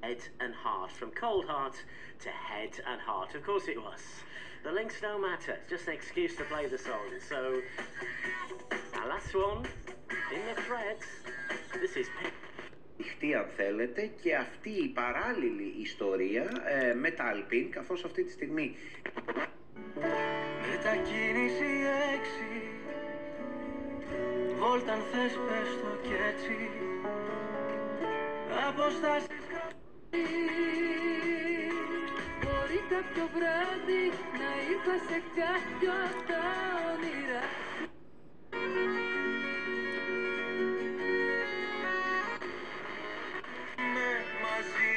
Head and heart, from cold heart to head and heart. Of course it was. The links don't matter, it's just an excuse to play the song. So, our last one, in the threads, this is... αν θέλετε, και αυτή η παράλληλη ιστορία με τα Alpine, καθώς αυτή τη στιγμή μετακίνηση 6 βόλτα αν θες πες το κι έτσι αποστάσεις μπορεί κάποιο βράδυ να ήρθα σε κάποιο απ' τα όνειρα. Μαζί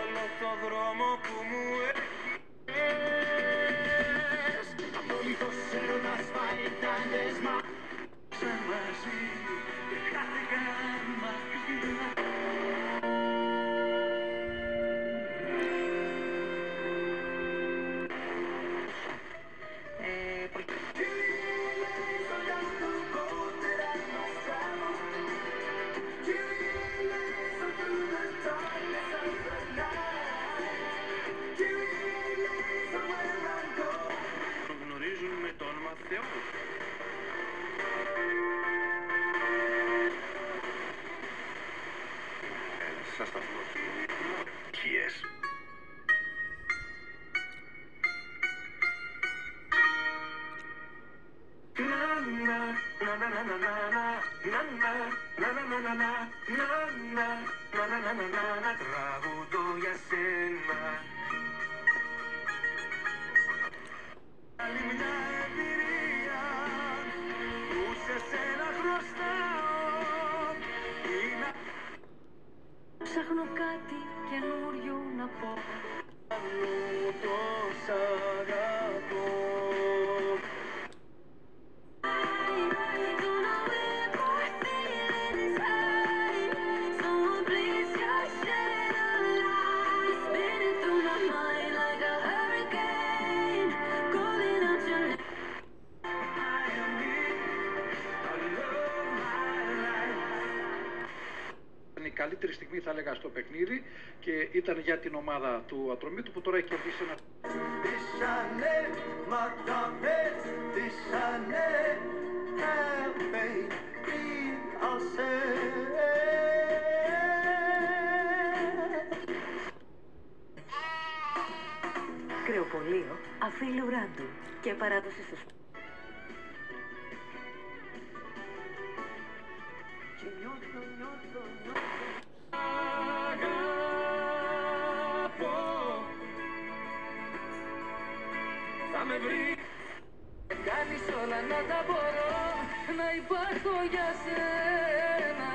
όλο το δρόμο που μου έχεις απόλυτος έρωτας φαϊτάντες μα σαν μαζί και χάθηκαν μακριά. Σας σταθμός Χιές. Τραγουδώ για σένα. Άλλη μια εμπειρία που σε σένα χρωστάω. Ψάχνω κάτι καινούριο να πω. Αλλού το σ' αγαπώ. Η καλύτερη στιγμή θα έλεγα στο παιχνίδι και ήταν για την ομάδα του Ατρομήτου που τώρα έχει κερδίσει ένα... Κρεοπολείο, αφήλου Ράντου και παράδοση στους... Θα με βρει. Κάνεις όλα να τα μπορώ, να υπάρχω για σένα.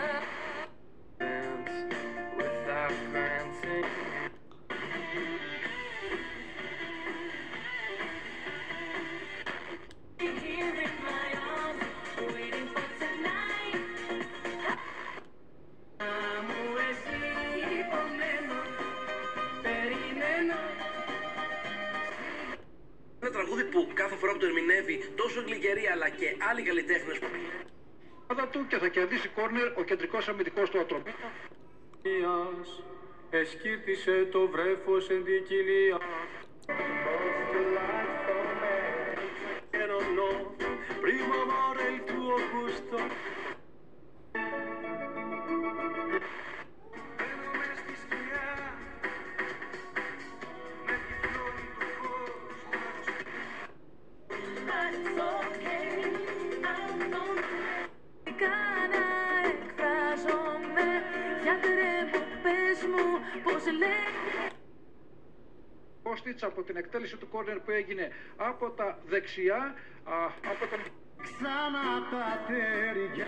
Ένα τραγούδι που κάθε φορά που το ερμηνεύει τόσο γλυκερή αλλά και άλλοι καλλιτέχνες που του και θα κερδίσει κόρνερ ο κεντρικός αμυντικός του Ατρομήτου. Εσκύρτησε το βρέφος εν την κοιλία. Primo amore il tuo gusto. Κώστιτς από την εκτέλεση του κόρνερ που έγινε από τα δεξιά, από τον... Ξανά τα τέρια.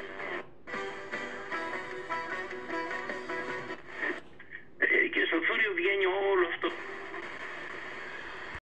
Και στο Θούριο βγαίνει όλο αυτό.